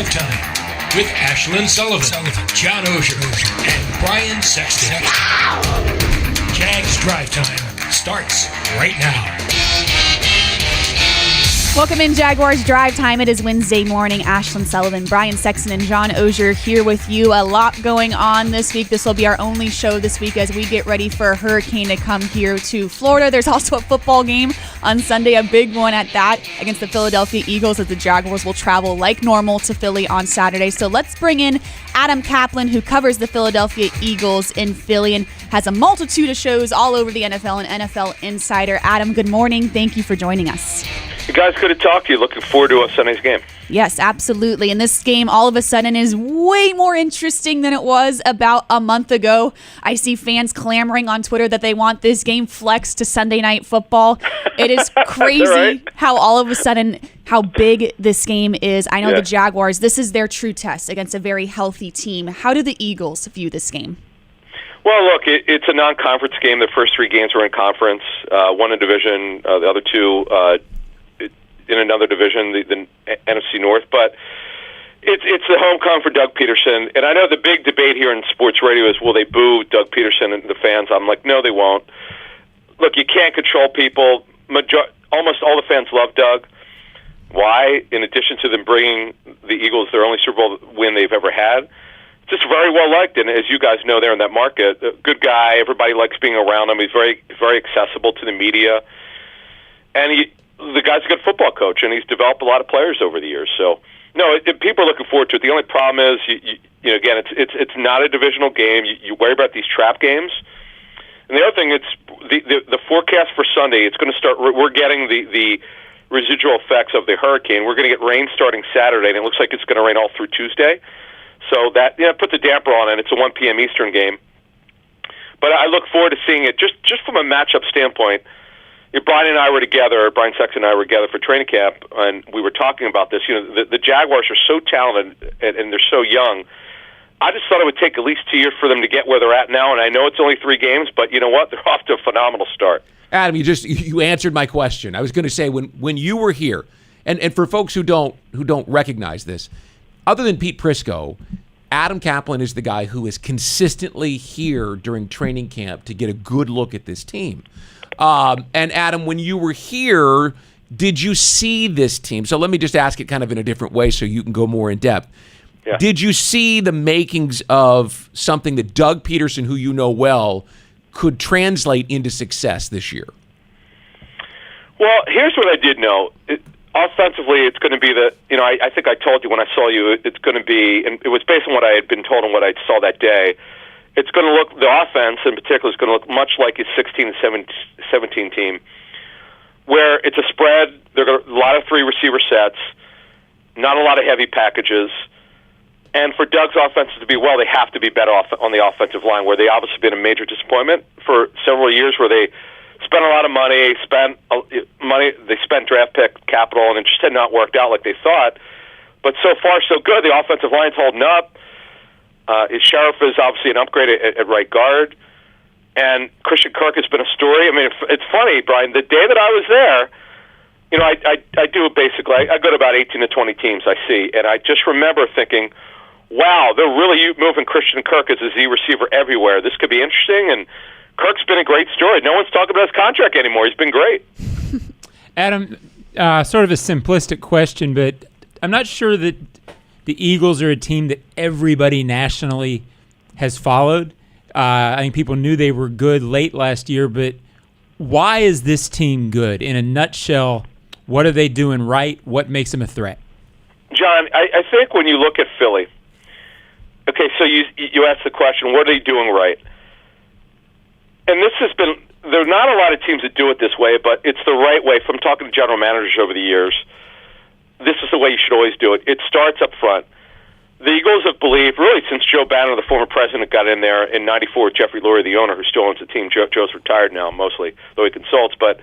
Drive Time with Ashlyn Sullivan, John Oehser, and Brian Sexton. Jags Drive Time starts right now. Welcome in Jaguars Drive Time. It is Wednesday morning. Ashlyn Sullivan, Brian Sexton, and John Oehser here with you. A lot going on this week. This will be our only show this week as we get ready for a hurricane to come here to Florida. There's also a football game on Sunday, a big one at that, against the Philadelphia Eagles, as the Jaguars will travel like normal to Philly on Saturday. So let's bring in Adam Kaplan, who covers the Philadelphia Eagles in Philly and has a multitude of shows all over the NFL and NFL Insider. Adam, good morning. Thank you for joining us. You guys, good to talk to you. Looking forward to Sunday's game. Yes, absolutely. And this game all of a sudden is way more interesting than it was about a month ago. I see fans clamoring on Twitter that they want this game flexed to Sunday Night Football. It is crazy right? how all of a sudden how big this game is. I know the Jaguars, this is their true test against a very healthy team. How do the Eagles view this game? Well, look, it's a non-conference game. The first three games were in conference, one in division, the other two in another division, the NFC North. But it's the homecoming for Doug Peterson. And I know the big debate here in sports radio is, will they boo Doug Peterson and the fans? I'm like, no, they won't. Look, you can't control people. Almost all the fans love Doug. Why? In addition to them bringing the Eagles their only Super Bowl win they've ever had, just very well liked. And as you guys know, there in that market, a good guy. Everybody likes being around him. He's very, very accessible to the media. And the guy's a good football coach, and he's developed a lot of players over the years. So, no, people are looking forward to it. The only problem is, again, it's not a divisional game. You worry about these trap games. And the other thing, it's the forecast for Sunday. It's going to start. We're getting the residual effects of the hurricane. We're going to get rain starting Saturday, and it looks like it's going to rain all through Tuesday. So that puts a damper on it. It's a 1 p.m. Eastern game. But I look forward to seeing it just from a matchup standpoint. Brian and I were together, Brian Sexton and I were together for training camp, and we were talking about this. The Jaguars are so talented, and they're so young. I just thought it would take at least 2 years for them to get where they're at now, and I know it's only 3 games, but you know what? They're off to a phenomenal start. Adam, you answered my question. I was going to say, when you were here, and for folks who don't recognize this, other than Pete Prisco, Adam Kaplan is the guy who is consistently here during training camp to get a good look at this team. And Adam, when you were here, did you see this team? So let me just ask it kind of in a different way so you can go more in depth. Yeah. Did you see the makings of something that Doug Peterson, who you know well, could translate into success this year? Well, here's what I did know. Offensively, it's going to be I think I told you when I saw you, it's going to be, and it was based on what I had been told and what I saw that day, it's going to look, the offense in particular is going to look much like his 16 and 17 team, where it's a spread. There are a lot of 3 receiver sets, not a lot of heavy packages. And for Doug's offenses to be well, they have to be better off on the offensive line, where they obviously been a major disappointment for several years, where they spent a lot of money, they spent draft pick capital, and it just had not worked out like they thought. But so far, so good. The offensive line's holding up. Sheriff is obviously an upgrade at right guard. And Christian Kirk has been a story. I mean, it's funny, Brian, the day that I was there, I do it basically. I go to about 18 to 20 teams I see, and I just remember thinking, wow, they're really moving Christian Kirk as a Z receiver everywhere. This could be interesting, and Kirk's been a great story. No one's talking about his contract anymore. He's been great. Adam, sort of a simplistic question, but I'm not sure that the Eagles are a team that everybody nationally has followed. I think people knew they were good late last year, but why is this team good? In a nutshell, what are they doing right? What makes them a threat? John, I think when you look at Philly, okay, so you asked the question, what are they doing right? And this has been, there are not a lot of teams that do it this way, but it's the right way. From talking to general managers over the years, this is the way you should always do it. It starts up front. The Eagles have believed, really since Joe Banner, the former president, got in there in '94 with Jeffrey Lurie, the owner, who still owns the team. Joe's retired now, mostly, though he consults. But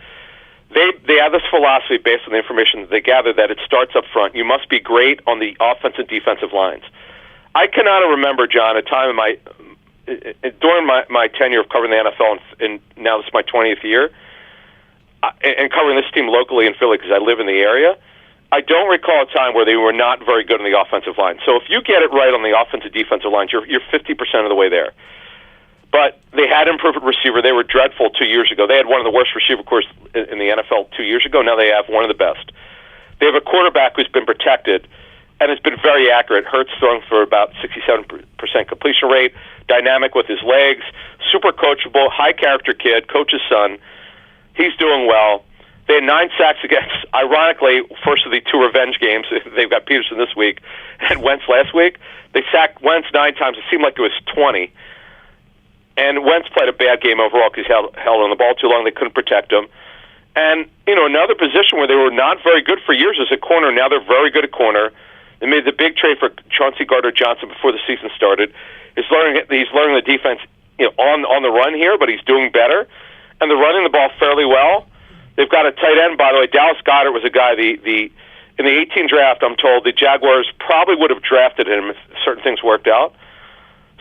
they have this philosophy based on the information that they gather that it starts up front. You must be great on the offensive and defensive lines. I cannot remember, John, a time in during my tenure of covering the NFL, and now this is my 20th year, and covering this team locally in Philly because I live in the area, I don't recall a time where they were not very good on the offensive line. So if you get it right on the offensive defensive lines, you're 50% of the way there. But they had improved receiver. They were dreadful 2 years ago. They had one of the worst receiver corps in the NFL 2 years ago. Now they have one of the best. They have a quarterback who's been protected and has been very accurate. Hurts throwing for about 67% completion rate, dynamic with his legs, super coachable, high-character kid, coach's son. He's doing well. They had 9 sacks against, ironically, first of the 2 revenge games. They've got Peterson this week and Wentz last week. They sacked Wentz 9 times. It seemed like it was 20. And Wentz played a bad game overall because he held on the ball too long. They couldn't protect him. And, another position where they were not very good for years is at corner. Now they're very good at corner. They made the big trade for Chauncey Gardner-Johnson before the season started. He's learning the defense on the run here, but he's doing better. And they're running the ball fairly well. They've got a tight end, by the way. Dallas Goedert was a guy, in the 18 draft, I'm told, the Jaguars probably would have drafted him if certain things worked out.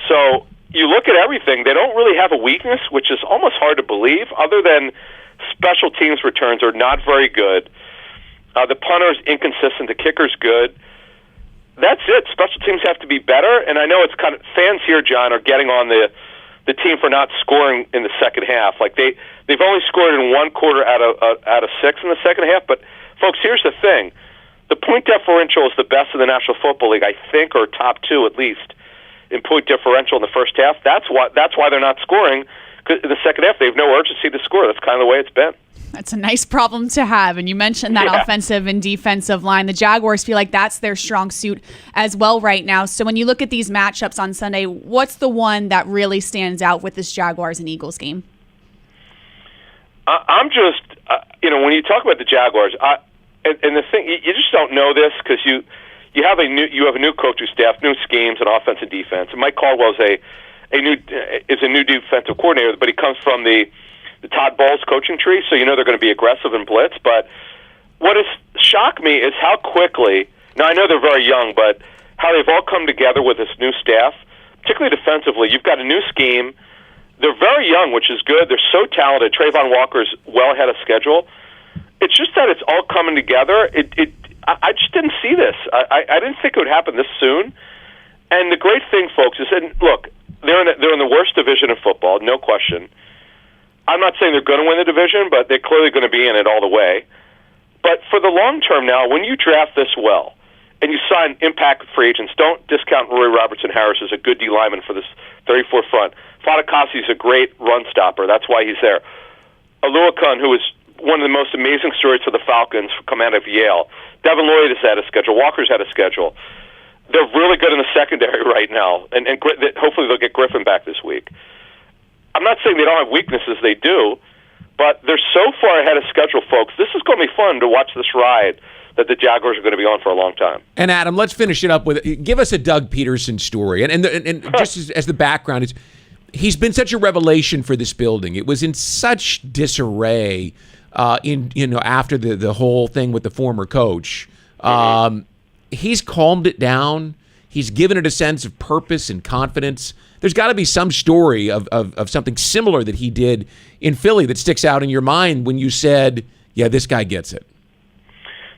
So you look at everything, they don't really have a weakness, which is almost hard to believe, other than special teams returns are not very good. The punter's inconsistent. The kicker's good. That's it. Special teams have to be better, and I know it's kind of fans here, John, are getting on the team for not scoring in the second half. Like they've only scored in 1 quarter out of 6 in the second half. But folks, here's the thing: the point differential is the best in the National Football League, I think, or top 2 at least in point differential in the first half. That's why they're not scoring. Because in the second half, they have no urgency to score. That's kind of the way it's been. That's a nice problem to have. And you mentioned that offensive and defensive line. The Jaguars feel like that's their strong suit as well right now. So when you look at these matchups on Sunday, what's the one that really stands out with this Jaguars and Eagles game? I'm just, when you talk about the Jaguars, and the thing, you just don't know this because you have a new coaching staff, new schemes, and offense and defense. And Mike Caldwell's a new defensive coordinator, but he comes from the Todd Bowles coaching tree, so they're going to be aggressive and blitz. But what has shocked me is how quickly, now I know they're very young, but how they've all come together with this new staff, particularly defensively. You've got a new scheme. They're very young, which is good. They're so talented. Trayvon Walker's well ahead of schedule. It's just that it's all coming together. I just didn't see this. I didn't think it would happen this soon. And the great thing, folks, is that, look, they're in the worst division in football, no question. I'm not saying they're going to win the division, but they're clearly going to be in it all the way. But for the long term now, when you draft this well and you sign impact free agents, don't discount Roy Robertson-Harris as a good D lineman for this 34 front. Fadakasi is a great run stopper. That's why he's there. Aluakun, who is one of the most amazing stories for the Falcons, come out of Yale. Devin Lloyd is out of schedule. Walker's out of schedule. They're really good in the secondary right now, and hopefully they'll get Griffin back this week. I'm not saying they don't have weaknesses, they do, but they're so far ahead of schedule, folks. This is going to be fun to watch this ride that the Jaguars are going to be on for a long time. And Adam, let's finish it up with, give us a Doug Peterson story. And just as the background, he's been such a revelation for this building. It was in such disarray after the whole thing with the former coach. He's calmed it down. He's given it a sense of purpose and confidence. There's got to be some story of something similar that he did in Philly that sticks out in your mind when you said, yeah, this guy gets it.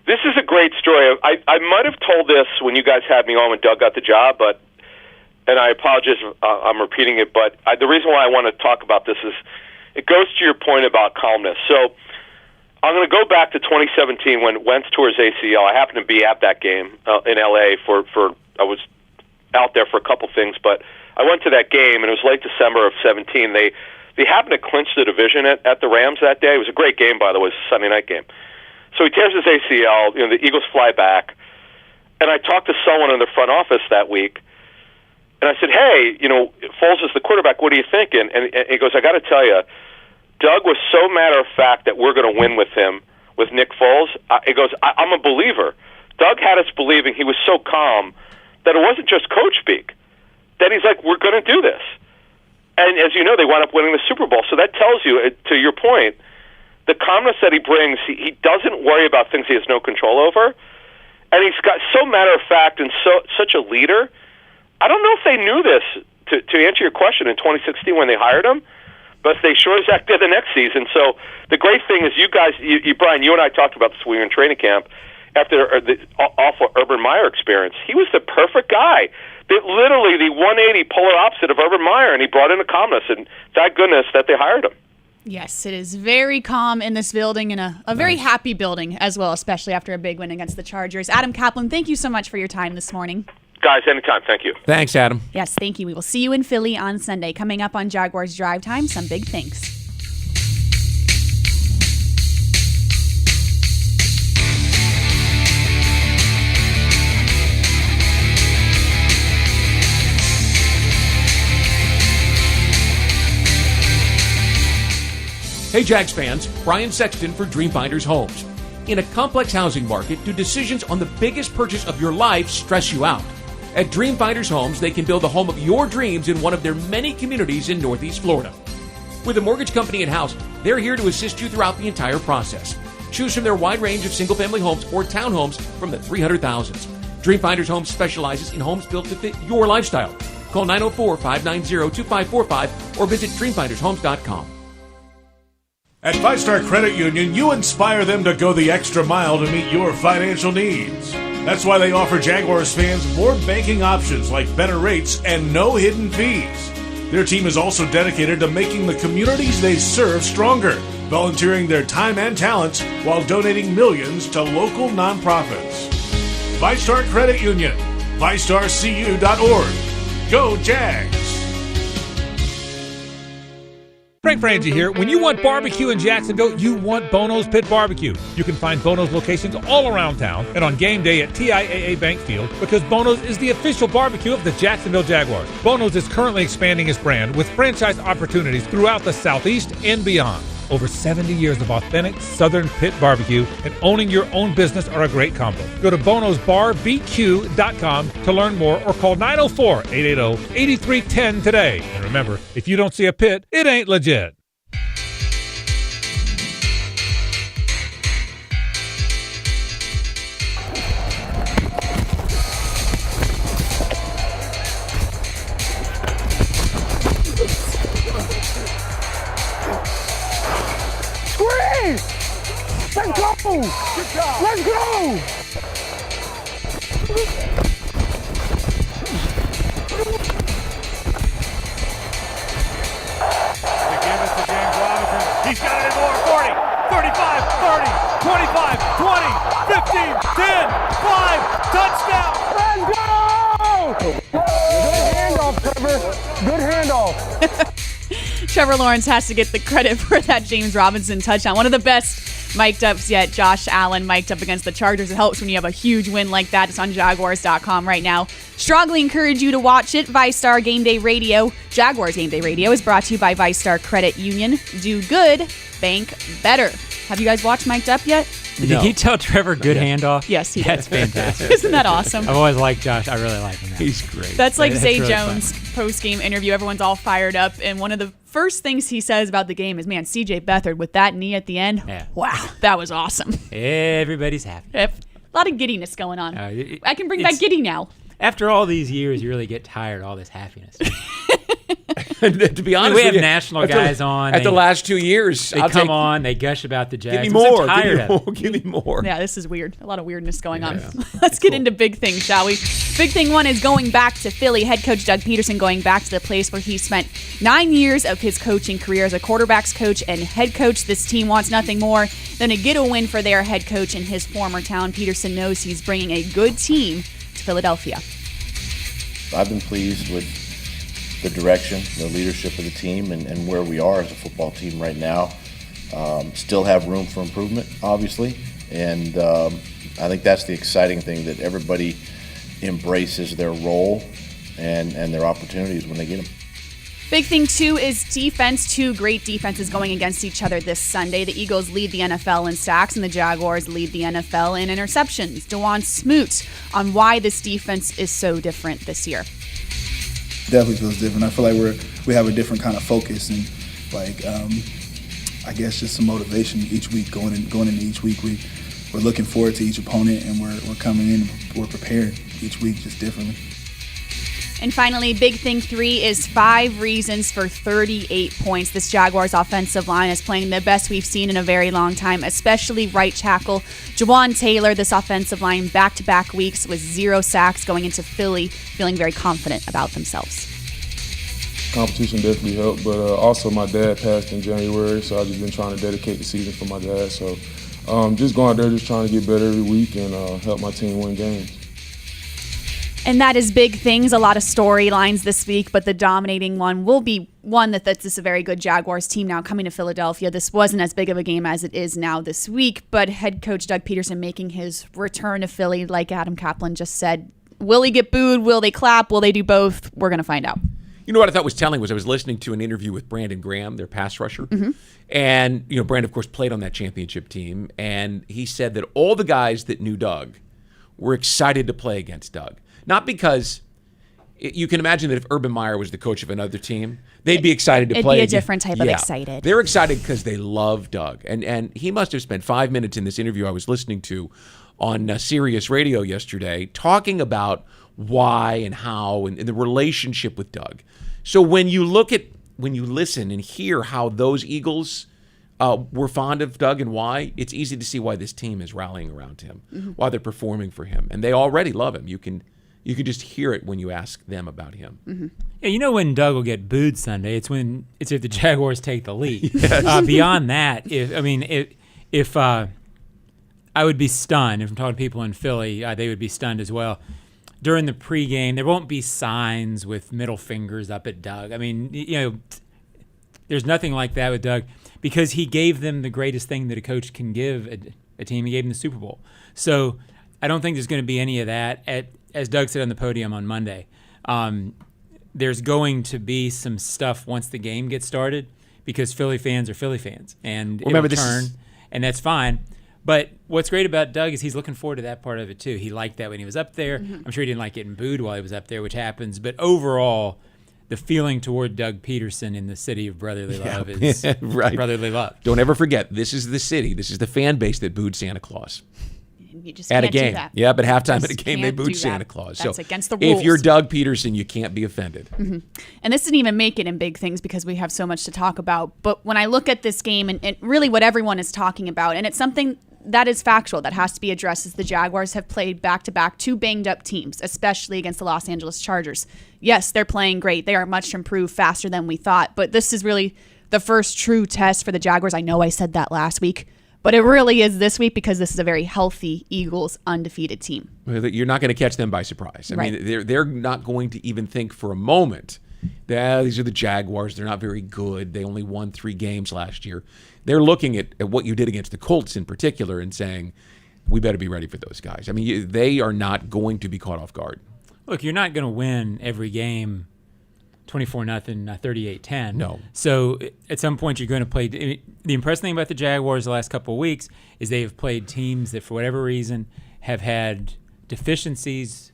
This is a great story. I might have told this when you guys had me on when Doug got the job, and I apologize if I'm repeating it, but the reason why I want to talk about this is it goes to your point about calmness. So I'm going to go back to 2017 when Wentz tore his ACL. I happened to be at that game in L.A. I was out there for a couple things, but I went to that game, and it was late December of 17. They happened to clinch the division at the Rams that day. It was a great game, by the way. It was a Sunday night game. So he tears his ACL. The Eagles fly back, and I talked to someone in the front office that week, and I said, "Hey, Foles is the quarterback. What are you thinking?" And he goes, "I got to tell you, Doug was so matter of fact that we're going to win with him, with Nick Foles." He goes, "I'm a believer." Doug had us believing. He was so calm that it wasn't just coach speak. That he's like, "We're going to do this." And as you know, they wound up winning the Super Bowl. So that tells you, to your point, the calmness that he brings. He doesn't worry about things he has no control over, and he's got so matter of fact and such a leader. I don't know if they knew this to answer your question in 2016 when they hired him, but they sure as heck did the next season. So the great thing is, you guys, Brian, you and I talked about this when we were in training camp, after the awful Urban Meyer experience. He was the perfect guy. Literally the 180 polar opposite of Urban Meyer, and he brought in the calmness, and thank goodness that they hired him. Yes, it is very calm in this building, and a very happy building as well, especially after a big win against the Chargers. Adam Kaplan, thank you so much for your time this morning. Guys, anytime. Thank you. Thanks, Adam. Yes, thank you. We will see you in Philly on Sunday. Coming up on Jaguars Drive Time, some big things. Hey, Jags fans, Brian Sexton for Dreamfinders Homes. In a complex housing market, do decisions on the biggest purchase of your life stress you out? At Dreamfinders Homes, they can build the home of your dreams in one of their many communities in Northeast Florida. With a mortgage company in-house, they're here to assist you throughout the entire process. Choose from their wide range of single-family homes or townhomes from the 300,000s. Dreamfinders Homes specializes in homes built to fit your lifestyle. Call 904-590-2545 or visit dreamfindershomes.com. At Five Star Credit Union, you inspire them to go the extra mile to meet your financial needs. That's why they offer Jaguars fans more banking options like better rates and no hidden fees. Their team is also dedicated to making the communities they serve stronger, volunteering their time and talents while donating millions to local nonprofits. Five Star Credit Union, FiveStarCU.org. Go Jags! Frank Frangie here. When you want barbecue in Jacksonville, you want Bono's Pit Barbecue. You can find Bono's locations all around town and on game day at TIAA Bank Field because Bono's is the official barbecue of the Jacksonville Jaguars. Bono's is currently expanding its brand with franchise opportunities throughout the Southeast and beyond. Over 70 years of authentic Southern pit barbecue and owning your own business are a great combo. Go to bonosbarbq.com to learn more or call 904-880-8310 today. And remember, if you don't see a pit, it ain't legit. Let's go! Good job. Let's go! They give it to James Robinson. He's got it in more. 40, 35, 30, 25, 20, 15, 10, 5, touchdown! Let's go! Good handoff, Trevor. Good handoff. Trevor Lawrence has to get the credit for that James Robinson touchdown. One of the best mic'd ups yet. Josh Allen mic'd up against the Chargers. It helps when you have a huge win like that. It's on Jaguars.com right now. Strongly encourage you to watch it. ViStar Game Day Radio, Jaguars Game Day Radio is brought to you by ViStar Credit Union. Do good, bank better. Have you guys watched Mic'd Up yet? Did he tell Trevor good handoff? Yes, he did. That's fantastic. Isn't that awesome? I've always liked Josh. I really like him now. He's great. That's like That's Zay really Jones' post-game interview. Everyone's all fired up, and one of the first things he says about the game is, man, C.J. Beathard with that knee at the end, Yeah. wow, that was awesome. Everybody's happy. A lot of giddiness going on. I can bring back it's- giddy now. After all these years, you really get tired of all this happiness. To be honest, we have with you, national after- guys on. At the last 2 years, They come on, they gush about the Jags. Give me I'm so more. tired Give me of more. it. Give me more. Yeah, this is weird. A lot of weirdness going on. Yeah. Let's get into big things, shall we? Big thing one is going back to Philly. Head coach Doug Peterson going back to the place where he spent 9 years of his coaching career as a quarterbacks coach and head coach. This team wants nothing more than to get a win for their head coach in his former town. Peterson knows he's bringing a good team to Philadelphia. I've been pleased with the direction, the leadership of the team, and where we are as a football team right now. Still have room for improvement, obviously, and I think that's the exciting thing, that everybody embraces their role and their opportunities when they get them. Big thing, too, is defense. Two great defenses going against each other this Sunday. The Eagles lead the NFL in sacks, and the Jaguars lead the NFL in interceptions. DeJuan Smoot on why this defense is so different this year. Definitely feels different. I feel like we have a different kind of focus, and I guess just some motivation each week. Going into each week, we're looking forward to each opponent, and we're coming in, we're prepared each week just differently. And finally, big thing 3 is 5 reasons for 38 points. This Jaguars offensive line is playing the best we've seen in a very long time, especially right tackle Jawan Taylor. This offensive line back-to-back weeks with 0 sacks going into Philly, feeling very confident about themselves. Competition definitely helped, but also my dad passed in January, so I've just been trying to dedicate the season for my dad. So just going out there, just trying to get better every week and help my team win games. And that is big things, a lot of storylines this week, but the dominating one will be one that's just a very good Jaguars team now coming to Philadelphia. This wasn't as big of a game as it is now this week, but head coach Doug Peterson making his return to Philly, like Adam Kaplan just said. Will he get booed? Will they clap? Will they do both? We're going to find out. You know what I thought was telling was I was listening to an interview with Brandon Graham, their pass rusher. Mm-hmm. And, Brandon, of course, played on that championship team. And he said that all the guys that knew Doug were excited to play against Doug. Not because you can imagine that if Urban Meyer was the coach of another team, they'd be excited to play. It'd be a different type of excited. They're excited because they love Doug. And he must have spent 5 minutes in this interview I was listening to on Sirius Radio yesterday talking about why and how and the relationship with Doug. So when you listen and hear how those Eagles were fond of Doug and why, it's easy to see why this team is rallying around him, why they're performing for him. And they already love him. You can just hear it when you ask them about him. Mm-hmm. Yeah, when Doug will get booed Sunday, it's if the Jaguars take the lead. Yes. Beyond that, if I would be stunned, if I'm talking to people in Philly, they would be stunned as well. During the pregame, there won't be signs with middle fingers up at Doug. There's nothing like that with Doug because he gave them the greatest thing that a coach can give a team. He gave them the Super Bowl. So I don't think there's going to be any of that. As Doug said on the podium on Monday, there's going to be some stuff once the game gets started because Philly fans are Philly fans, and it'll turn, and that's fine. But what's great about Doug is he's looking forward to that part of it too. He liked that when he was up there. Mm-hmm. I'm sure he didn't like getting booed while he was up there, which happens. But overall, the feeling toward Doug Peterson in the city of brotherly love is right. Brotherly love. Don't ever forget, this is the city. This is the fan base that booed Santa Claus. You just at can't a game. Do that. Yeah, but halftime at a game, they booed Santa Claus. That's so against the rules. If you're Doug Peterson, you can't be offended. Mm-hmm. And this didn't even make it in big things because we have so much to talk about. But when I look at this game and really what everyone is talking about, and it's something that is factual that has to be addressed, as the Jaguars have played back-to-back 2 banged-up teams, especially against the Los Angeles Chargers. Yes, they're playing great. They are much improved faster than we thought. But this is really the first true test for the Jaguars. I know I said that last week, but it really is this week because this is a very healthy Eagles undefeated team. You're not going to catch them by surprise. I Right. mean, they're not going to even think for a moment that these are the Jaguars. They're not very good. They only won 3 games last year. They're looking at what you did against the Colts in particular and saying, we better be ready for those guys. I mean, they are not going to be caught off guard. Look, you're not going to win every game 24-0, 38-10. No. So at some point you're going to play. The impressive thing about the Jaguars the last couple of weeks is they have played teams that for whatever reason have had deficiencies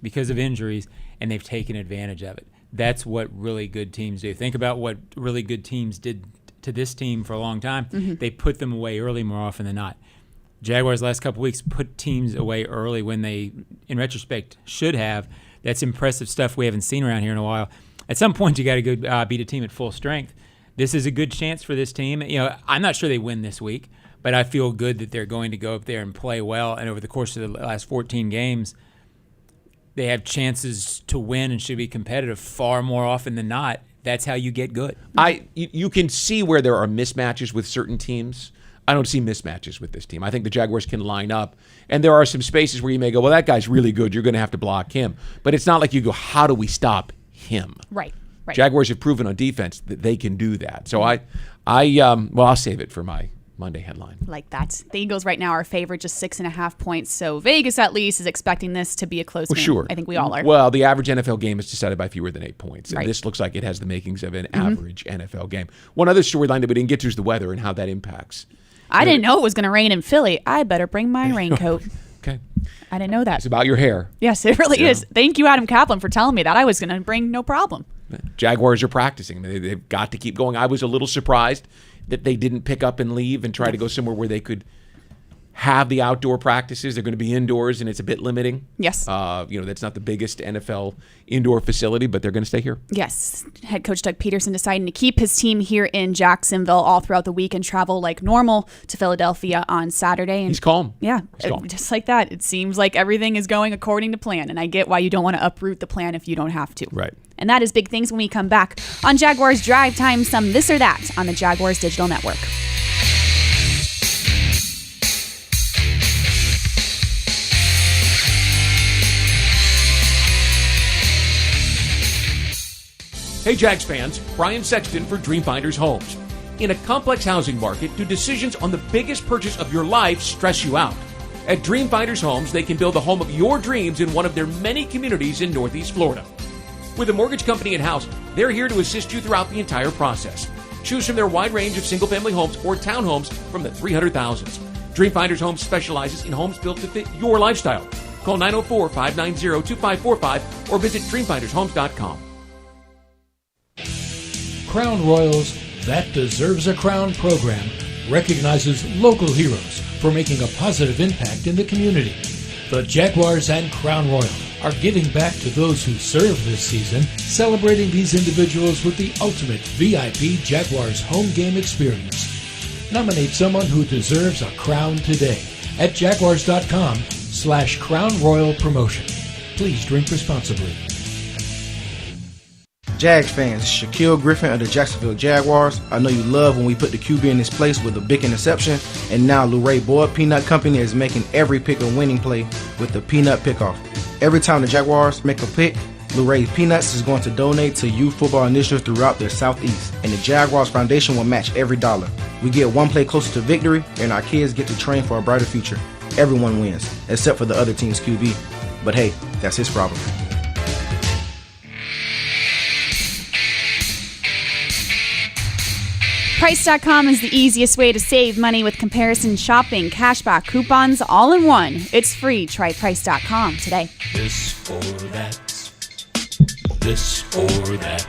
because of injuries, and they've taken advantage of it. That's what really good teams do. Think about what really good teams did to this team for a long time. Mm-hmm. They put them away early more often than not. Jaguars last couple of weeks put teams away early when they, in retrospect, should have. That's impressive stuff we haven't seen around here in a while. At some point, you got to go beat a team at full strength. This is a good chance for this team. I'm not sure they win this week, but I feel good that they're going to go up there and play well. And over the course of the last 14 games, they have chances to win and should be competitive far more often than not. That's how you get good. You can see where there are mismatches with certain teams. I don't see mismatches with this team. I think the Jaguars can line up, and there are some spaces where you may go, well, that guy's really good. You're going to have to block him. But it's not like you go, how do we stop him? Right. Jaguars have proven on defense that they can do that. So I'll save it for my Monday headline. Like that. The Eagles right now are favored just 6.5 points. So Vegas at least is expecting this to be a close game. Sure. I think we all are. Well, the average NFL game is decided by fewer than 8 points. And Right. this looks like it has the makings of an average NFL game. One other storyline that we didn't get to is the weather and how that impacts. I didn't know it was going to rain in Philly. I better bring my raincoat. Okay. I didn't know that. It's about your hair. Yes, it really is. Thank you, Adam Kaplan, for telling me that. I was going to bring no problem. Jaguars are practicing. They've got to keep going. I was a little surprised that they didn't pick up and leave and try to go somewhere where they could have the outdoor practices. They're going to be indoors, and it's a bit limiting. Yes. That's not the biggest NFL indoor facility, but they're going to stay here. Yes. Head coach Doug Peterson deciding to keep his team here in Jacksonville all throughout the week and travel like normal to Philadelphia on Saturday. And he's calm. Yeah. He's calm. Just like that. It seems like everything is going according to plan, and I get why you don't want to uproot the plan if you don't have to. Right. And that is big things when we come back on Jaguars Drive Time, some this or that on the Jaguars Digital Network. Hey Jags fans, Brian Sexton for Dreamfinders Homes. In a complex housing market, do decisions on the biggest purchase of your life stress you out? At Dreamfinders Homes, they can build the home of your dreams in one of their many communities in Northeast Florida. With a mortgage company in-house, they're here to assist you throughout the entire process. Choose from their wide range of single-family homes or townhomes from the 300,000s. Dreamfinders Homes specializes in homes built to fit your lifestyle. Call 904-590-2545 or visit dreamfindershomes.com. Crown Royal's That Deserves a Crown program recognizes local heroes for making a positive impact in the community. The Jaguars and Crown Royal are giving back to those who served this season, celebrating these individuals with the ultimate VIP Jaguars home game experience. Nominate someone who deserves a crown today at jaguars.com/Crown Royal promotion. Please drink responsibly. Jags fans, Shaquille Griffin of the Jacksonville Jaguars. I know you love when we put the QB in his place with a big interception, and now Luray Boyd Peanut Company is making every pick a winning play with the Peanut Pickoff. Every time the Jaguars make a pick, Luray Peanuts is going to donate to youth football initiatives throughout the Southeast, and the Jaguars Foundation will match every dollar. We get one play closer to victory, and our kids get to train for a brighter future. Everyone wins, except for the other team's QB. But hey, that's his problem. Price.com is the easiest way to save money with comparison shopping, cashback, coupons, all in one. It's free. Try Price.com today. This or that. This or that.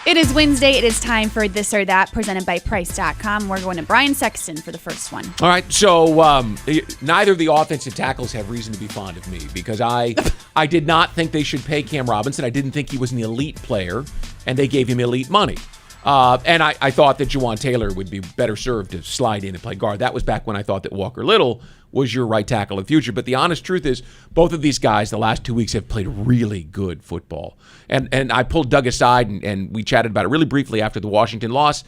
It is Wednesday. It is time for This or That, presented by Price.com. We're going to Brian Sexton for the first one. All right, so neither of the offensive tackles have reason to be fond of me because I did not think they should pay Cam Robinson. I didn't think he was an elite player, and they gave him elite money. And I thought that Juwan Taylor would be better served to slide in and play guard. That was back when I thought that Walker Little was your right tackle of the future. But the honest truth is, both of these guys the last 2 weeks have played really good football. And I pulled Doug aside, and we chatted about it really briefly after the Washington loss.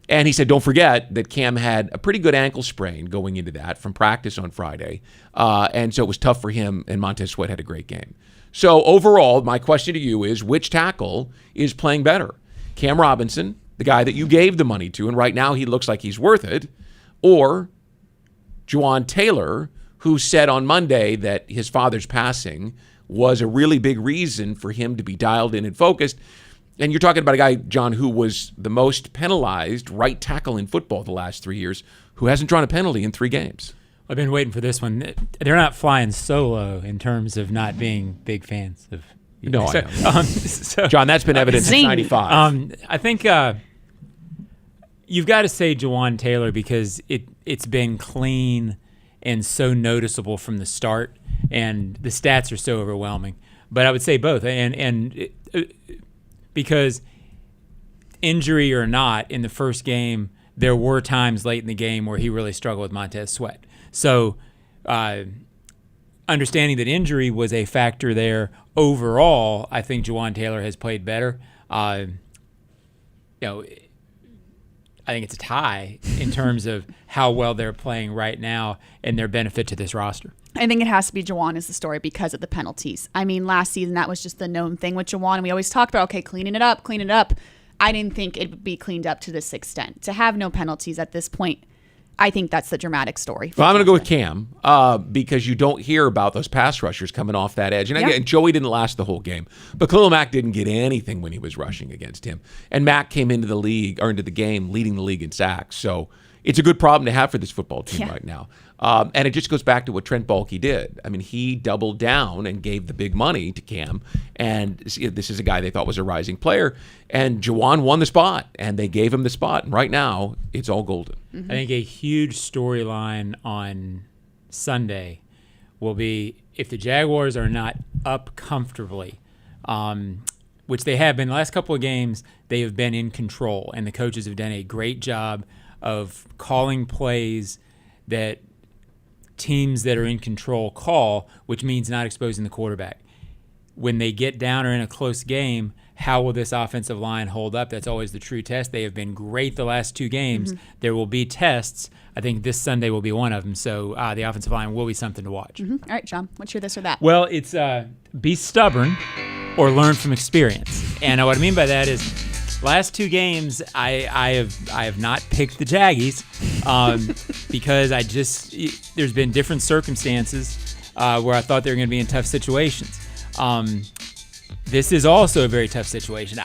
And he said, don't forget that Cam had a pretty good ankle sprain going into that from practice on Friday. And so it was tough for him, and Montez Sweat had a great game. So overall, my question to you is, which tackle is playing better? Cam Robinson, the guy that you gave the money to, and right now he looks like he's worth it, or Juwan Taylor, who said on Monday that his father's passing was a really big reason for him to be dialed in and focused. And you're talking about a guy, John, who was the most penalized right tackle in football the last 3 years, who hasn't drawn a penalty in 3 games. I've been waiting for this one. They're not flying solo in terms of not being big fans of. No, I know. John, that's been evident since 95. I think you've got to say Juwan Taylor because it's been clean and so noticeable from the start, and the stats are so overwhelming. But I would say both, because injury or not, in the first game, there were times late in the game where he really struggled with Montez Sweat. So understanding that injury was a factor there, overall, I think Juwan Taylor has played better. I think it's a tie in terms of how well they're playing right now and their benefit to this roster. I think it has to be Juwan is the story because of the penalties. I mean, last season, that was just the known thing with Juwan, and we always talked about, okay, clean it up. I didn't think it would be cleaned up to this extent. To have no penalties at this point, I think that's the dramatic story. Well, I'm going to go with Cam because you don't hear about those pass rushers coming off that edge. And again, Joey didn't last the whole game, but Khalil Mack didn't get anything when he was rushing against him. And Mack came into the game leading the league in sacks. So it's a good problem to have for this football team right now. And it just goes back to what Trent Baalke did. I mean, he doubled down and gave the big money to Cam. And this is a guy they thought was a rising player. And Juwan won the spot, and they gave him the spot. And right now, it's all golden. I think a huge storyline on Sunday will be if the Jaguars are not up comfortably, which they have been the last couple of games, they have been in control. And the coaches have done a great job of calling plays that teams that are in control call, which means not exposing the quarterback. When they get down or in a close game, how will this offensive line hold up? That's always the true test. They have been great the last 2 games. There will be tests. I think this Sunday will be one of them. So the offensive line will be something to watch. All right, John, what's your this or that? Well, it's be stubborn or learn from experience. And what I mean by that is last 2 games, I have not picked the Jaggies because there's been different circumstances where I thought they were going to be in tough situations. This is also a very tough situation.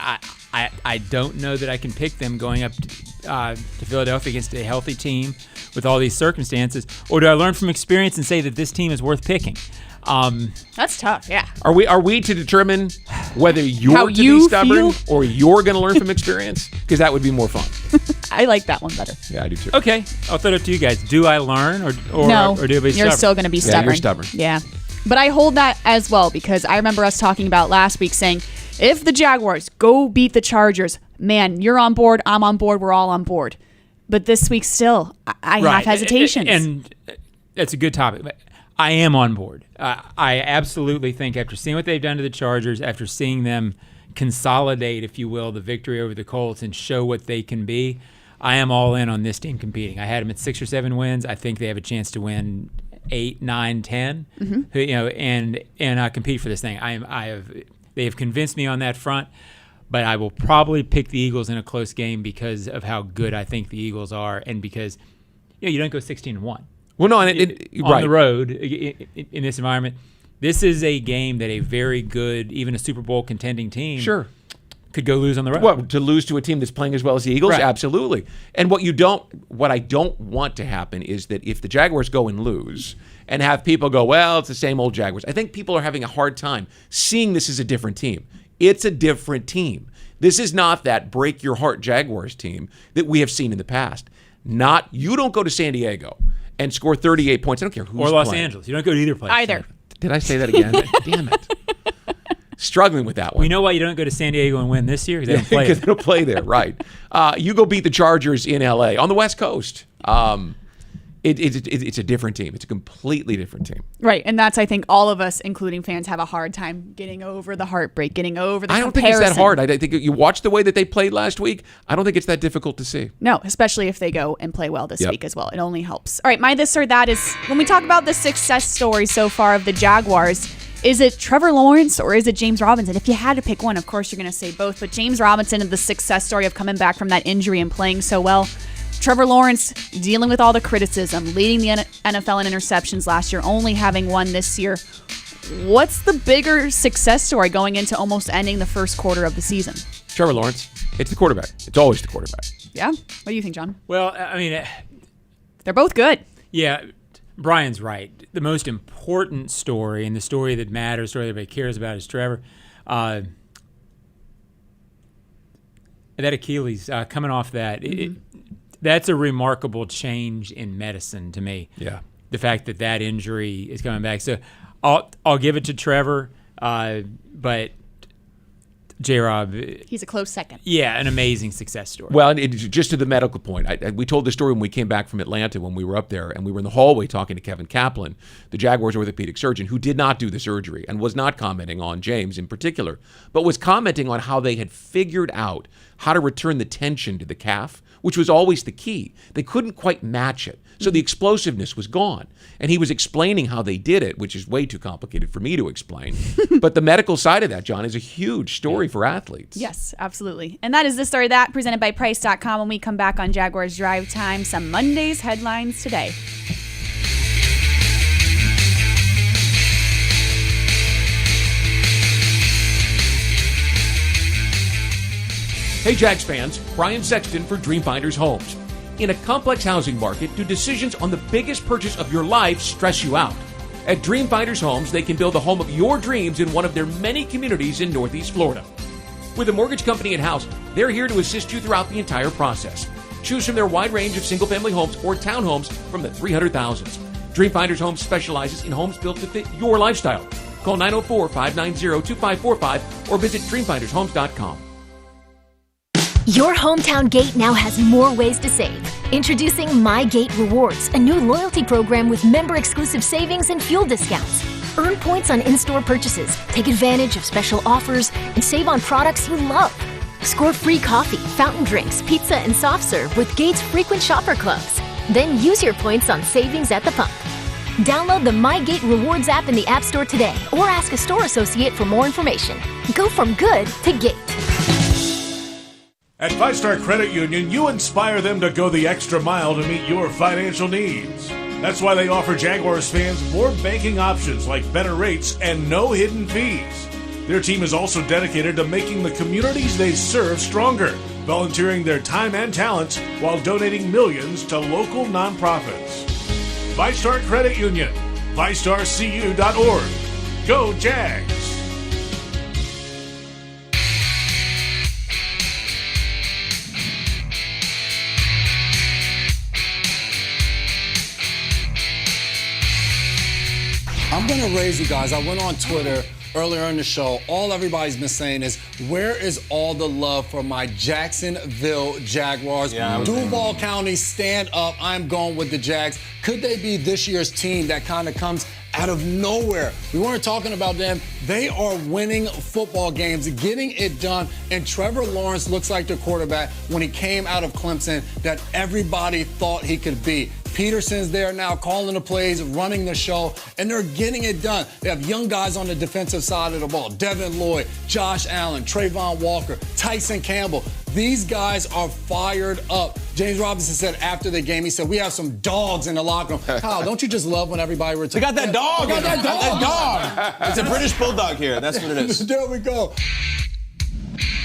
I don't know that I can pick them going up to Philadelphia against a healthy team with all these circumstances, or do I learn from experience and say that this team is worth picking? That's tough, yeah. Are we to determine whether you're to be stubborn or you're going to learn from experience? Because that would be more fun. I like that one better. Yeah, I do too. Okay, I'll throw it up to you guys. Do I learn or no, or do I be stubborn? You're still going to be stubborn. Yeah, you're stubborn. Yeah. But I hold that as well because I remember us talking about last week saying, if the Jaguars go beat the Chargers, man, you're on board, I'm on board, we're all on board. But this week still, I have hesitations. And that's a good topic. But I am on board. I absolutely think after seeing what they've done to the Chargers, after seeing them consolidate, if you will, the victory over the Colts and show what they can be, I am all in on this team competing. I had them at 6 or 7 wins. I think they have a chance to win 8, 9, 10, and compete for this thing. They have convinced me on that front, but I will probably pick the Eagles in a close game because of how good I think the Eagles are, and because you don't go 16-1. Well, no, on the road in this environment. This is a game that a very good, even a Super Bowl contending team, could go lose on the road. What, to lose to a team that's playing as well as the Eagles? Right. Absolutely. And what I don't want to happen is that if the Jaguars go and lose and have people go, well, it's the same old Jaguars. I think people are having a hard time seeing this as a different team. It's a different team. This is not that break your heart Jaguars team that we have seen in the past. You don't go to San Diego and score 38 points. I don't care who's or Los playing. Angeles. You don't go to either place. Either. Did I say that again? Damn it. Struggling with that one. We know why you don't go to San Diego and win this year? Because they don't play Because they don't play there, right. You go beat the Chargers in L.A. on the West Coast. It's a different team. It's a completely different team. Right, and that's, I think, all of us, including fans, have a hard time getting over the heartbreak, getting over the comparison. I don't think it's that hard. I think you watch the way that they played last week, I don't think it's that difficult to see. No, especially if they go and play well this week as well. It only helps. All right, my this or that is, when we talk about the success story so far of the Jaguars, is it Trevor Lawrence or is it James Robinson? If you had to pick one, of course you're going to say both, but James Robinson and the success story of coming back from that injury and playing so well. Trevor Lawrence dealing with all the criticism, leading the NFL in interceptions last year, only having one this year. What's the bigger success story going into almost ending the first quarter of the season? Trevor Lawrence. It's the quarterback. It's always the quarterback. Yeah? What do you think, John? Well, I mean, they're both good. Yeah, Brian's right. The most important story and the story that matters, the story everybody cares about is Trevor. That Achilles, coming off that, that's a remarkable change in medicine to me. Yeah. The fact that injury is coming back. So I'll give it to Trevor, but J-Rob. He's a close second. Yeah, an amazing success story. Well, and just to the medical point, we told the story when we came back from Atlanta when we were up there, and we were in the hallway talking to Kevin Kaplan, the Jaguars orthopedic surgeon, who did not do the surgery and was not commenting on James in particular, but was commenting on how they had figured out how to return the tension to the calf, which was always the key. They couldn't quite match it. So the explosiveness was gone. And he was explaining how they did it, which is way too complicated for me to explain. But the medical side of that, John, is a huge story for athletes. Yes, absolutely. And that is the story that presented by Price.com. When we come back on Jaguars Drive Time, some Monday's headlines today. Hey Jags fans, Brian Sexton for Dreamfinders Homes. In a complex housing market, do decisions on the biggest purchase of your life stress you out? At Dreamfinders Homes, they can build the home of your dreams in one of their many communities in Northeast Florida. With a mortgage company in-house, they're here to assist you throughout the entire process. Choose from their wide range of single-family homes or townhomes from the 300,000s. Dreamfinders Homes specializes in homes built to fit your lifestyle. Call 904-590-2545 or visit dreamfindershomes.com. Your hometown gate now has more ways to save. Introducing My Gate Rewards, a new loyalty program with member-exclusive savings and fuel discounts. Earn points on in-store purchases, take advantage of special offers, and save on products you love. Score free coffee, fountain drinks, pizza, and soft serve with Gates frequent shopper clubs. Then use your points on savings at the pump. Download the My Gate Rewards app in the App Store today or ask a store associate for more information. Go from good to Gate. At 5-Star Credit Union, you inspire them to go the extra mile to meet your financial needs. That's why they offer Jaguars fans more banking options like better rates and no hidden fees. Their team is also dedicated to making the communities they serve stronger, volunteering their time and talents while donating millions to local nonprofits. 5-Star Credit Union, 5starcu.org. Go Jags! I'm going to raise you guys. I went on Twitter earlier in the show. All everybody's been saying is, where is all the love for my Jacksonville Jaguars? Duval County, stand up. I'm going with the Jags. Could they be this year's team that kind of comes out of nowhere? We weren't talking about them. They are winning football games, getting it done, and Trevor Lawrence looks like the quarterback when he came out of Clemson that everybody thought he could be. Peterson's there now calling the plays, running the show, and they're getting it done. They have young guys on the defensive side of the ball. Devin Lloyd, Josh Allen, Trayvon Walker, Tyson Campbell. These guys are fired up. James Robinson said after the game, he said, we have some dogs in the locker room. Kyle, don't you just love when everybody returns? We got that dog. We got that dog. It's a British bulldog here. That's what it is. There we go.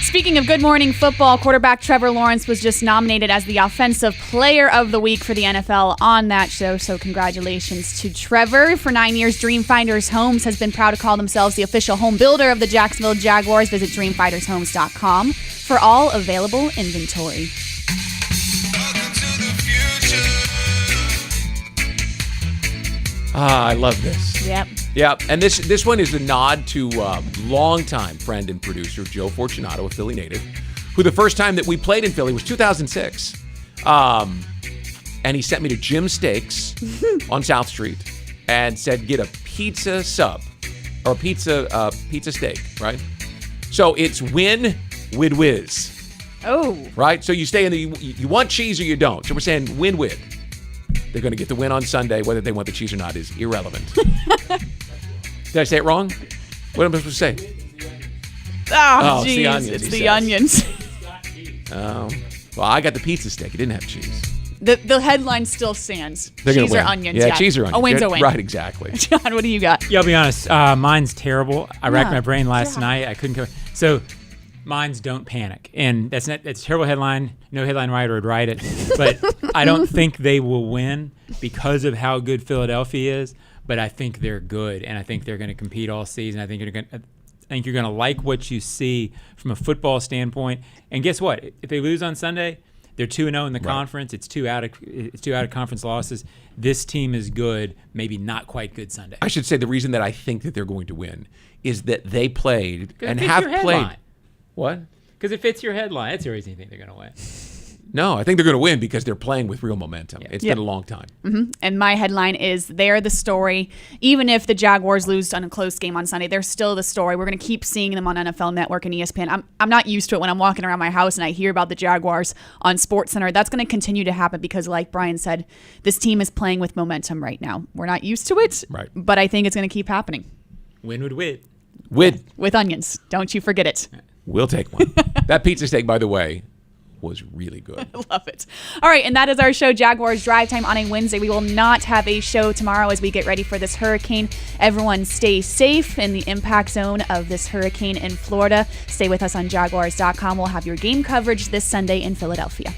Speaking of Good Morning Football, quarterback Trevor Lawrence was just nominated as the Offensive Player of the Week for the NFL on that show, so congratulations to Trevor. For 9 years, Dreamfinders Homes has been proud to call themselves the official home builder of the Jacksonville Jaguars. Visit dreamfindershomes.com for all available inventory. I love this. Yep. Yeah, and this one is a nod to longtime friend and producer Joe Fortunato, a Philly native, who the first time that we played in Philly was 2006. And he sent me to Jim's Steaks on South Street and said, get a pizza sub or pizza steak, right? So it's win with whiz. Oh. Right? So you stay in the, you want cheese or you don't. So we're saying win with. They're going to get the win on Sunday. Whether they want the cheese or not is irrelevant. Did I say it wrong? What am I supposed to say? Oh, jeez. It's the onions. Well, I got the pizza steak. It didn't have cheese. The headline still stands. They're cheese or win. onions. Yeah, cheese or onions. A win's a win. Right, exactly. John, what do you got? Yeah, I'll be honest. Mine's terrible. I racked my brain last night. I couldn't come. So mine's don't panic. And that's a terrible headline. No headline writer would write it. But I don't think they will win because of how good Philadelphia is. But I think they're good, and I think they're going to compete all season. I think you're going to like what you see from a football standpoint. And guess what? If they lose on Sunday, they're 2-0 in the conference. It's two out of conference losses. This team is good, maybe not quite good Sunday. I should say the reason that I think that they're going to win is that they played and have played. What? Because it fits your headline. That's the reason you think they're going to win. No, I think they're going to win because they're playing with real momentum. It's been a long time. Mm-hmm. And my headline is, they're the story. Even if the Jaguars lose on a close game on Sunday, they're still the story. We're going to keep seeing them on NFL Network and ESPN. I'm not used to it when I'm walking around my house and I hear about the Jaguars on SportsCenter. That's going to continue to happen because, like Brian said, this team is playing with momentum right now. We're not used to it, but I think it's going to keep happening. Win with wit. With onions. Don't you forget it. We'll take one. That pizza steak, by the way, was really good. I love it. All right, and that is our show, Jaguars Drive Time on a Wednesday. We will not have a show tomorrow as we get ready for this hurricane. Everyone stay safe in the impact zone of this hurricane in Florida. Stay with us on Jaguars.com. We'll have your game coverage this Sunday in Philadelphia.